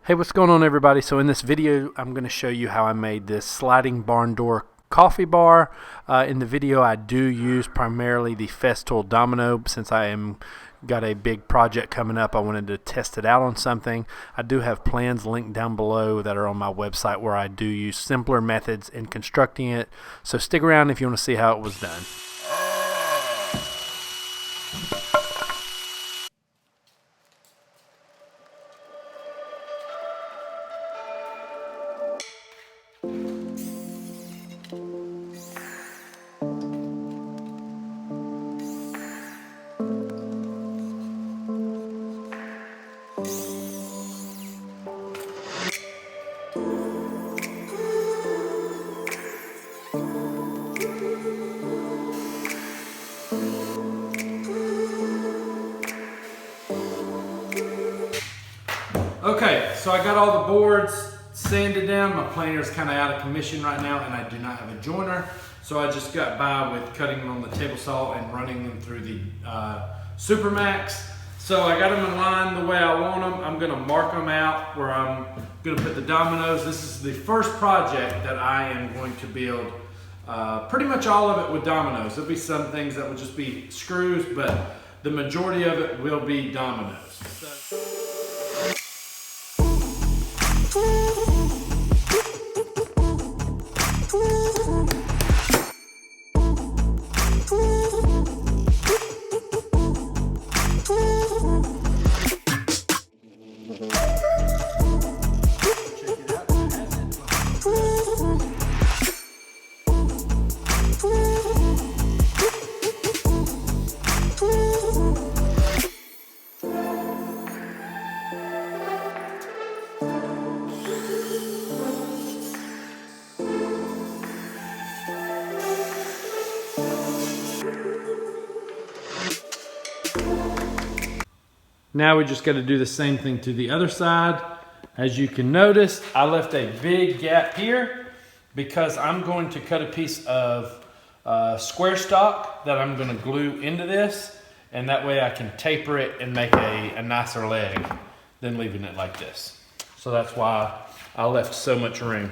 Hey, what's going on, everybody? So in this video I'm going to show you how I made this sliding barn door coffee bar. In the video I do use primarily the festoon domino. Since I got a big project coming up, I wanted to test it out on something. I do have plans linked down below that are on my website where I do use simpler methods in constructing it. So stick around if you want to see how it was done. Okay, so I got all the boards sanded down. My planer is kind of out of commission right now and I do not have a joiner. So I just got by with cutting them on the table saw and running them through the Supermax. So I got them in line the way I want them. I'm gonna mark them out where I'm gonna put the dominoes. This is the first project that I am going to build pretty much all of it with dominoes. There'll be some things that will just be screws, but the majority of it will be dominoes. Now we just got to do the same thing to the other side. As you can notice, I left a big gap here because I'm going to cut a piece of square stock that I'm going to glue into this, and that way I can taper it and make a nicer leg than leaving it like this. So that's why I left so much room.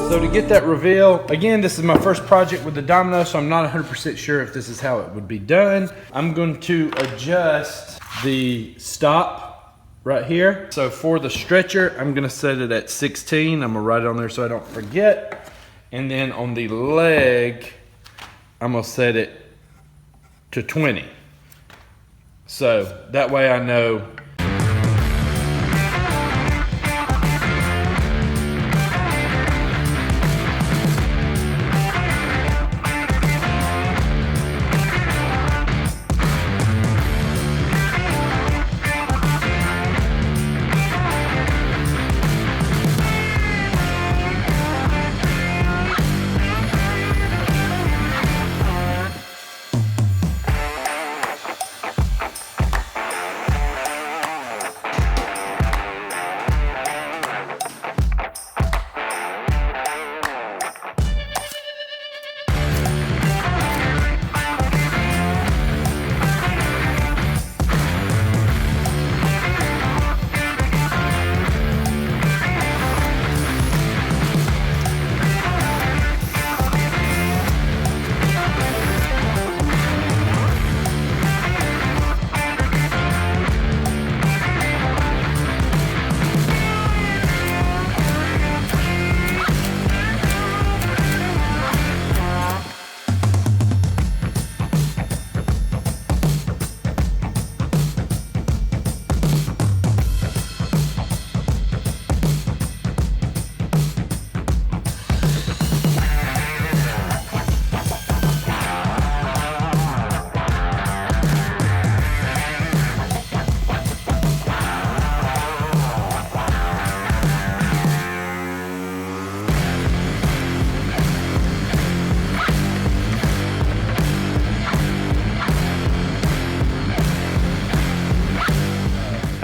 So to get that reveal, again, this is my first project with the domino, so I'm not 100% sure if this is how it would be done. I'm going to adjust the stop right here. So for the stretcher, I'm gonna set it at 16. I'm gonna write it on there so I don't forget. And then on the leg, I'm gonna set it to 20. So that way I know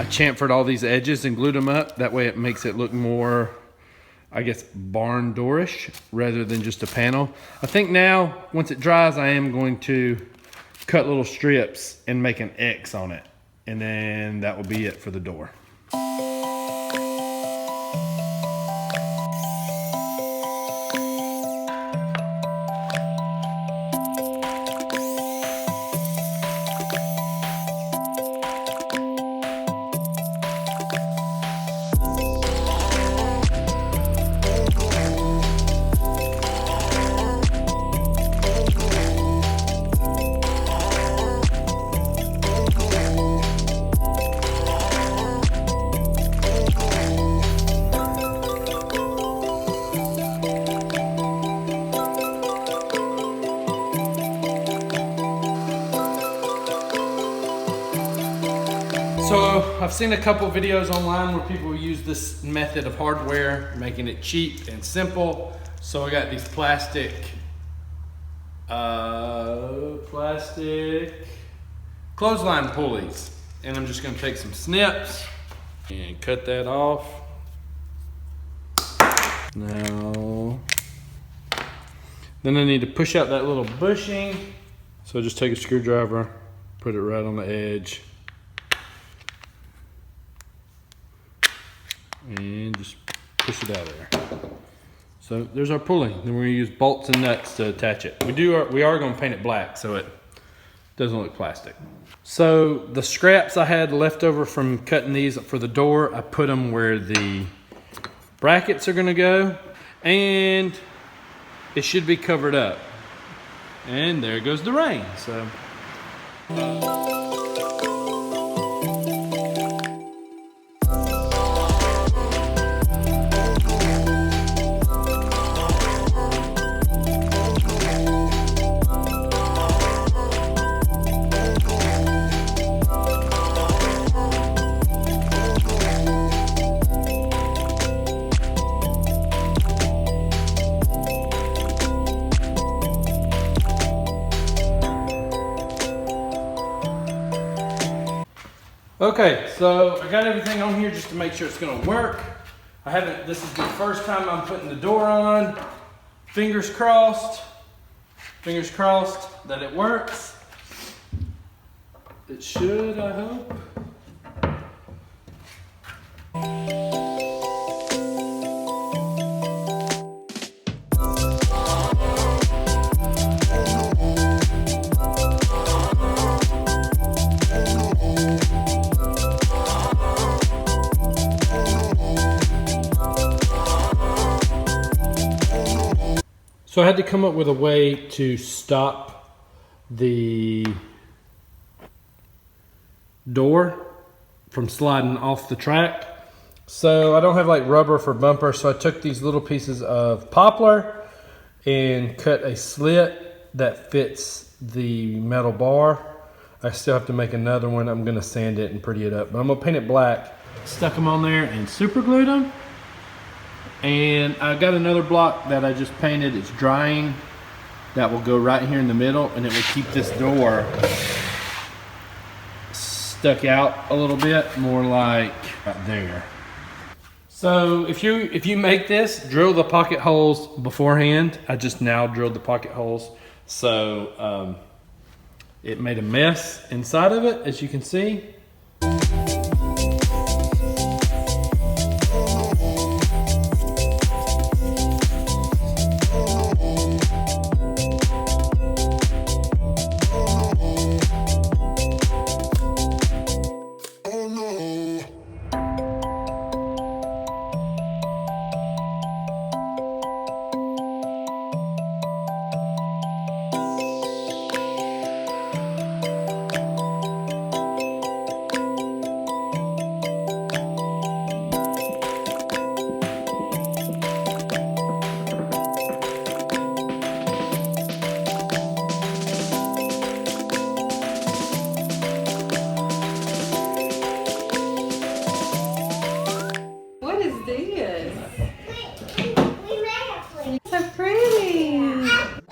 chamfered all these edges and glued them up. That way it makes it look more, I guess, barn doorish rather than just a panel. I think now, once it dries, I am going to cut little strips and make an X on it. And then that will be it for the door. So I've seen a couple videos online where people use this method of hardware, making it cheap and simple. So I got these plastic clothesline pulleys, and I'm just gonna take some snips and cut that off. Now, then I need to push out that little bushing. So just take a screwdriver, put it right on the edge, and just push it out of there. So there's our pulley. Then we're gonna use bolts and nuts to attach it. We are gonna paint it black so it doesn't look plastic. So the scraps I had left over from cutting these for the door, I put them where the brackets are gonna go, and it should be covered up. And there goes the rain. So. Okay, so I got everything on here just to make sure it's gonna work. This is the first time I'm putting the door on. Fingers crossed that it works. It should, I hope. So I had to come up with a way to stop the door from sliding off the track. So I don't have like rubber for bumper, so I took these little pieces of poplar and cut a slit that fits the metal bar. I still have to make another one. I'm gonna sand it and pretty it up, but I'm gonna paint it black. Stuck them on there and super glued them. And I got another block that I just painted. It's drying. That will go right here in the middle, and it will keep this door stuck out a little bit, more like right there. So if you make this, drill the pocket holes beforehand. I just now drilled the pocket holes, so it made a mess inside of it, as you can see.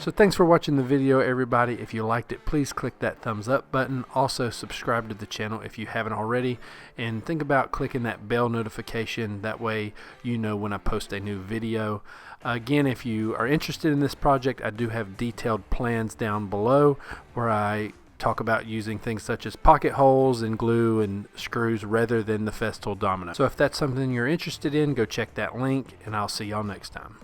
So thanks for watching the video, everybody. If you liked it, please click that thumbs up button. Also subscribe to the channel if you haven't already, and think about clicking that bell notification. That way you know when I post a new video. Again, if you are interested in this project, I do have detailed plans down below where I talk about using things such as pocket holes and glue and screws rather than the festoon domino. So if that's something you're interested in, go check that link, and I'll see y'all next time.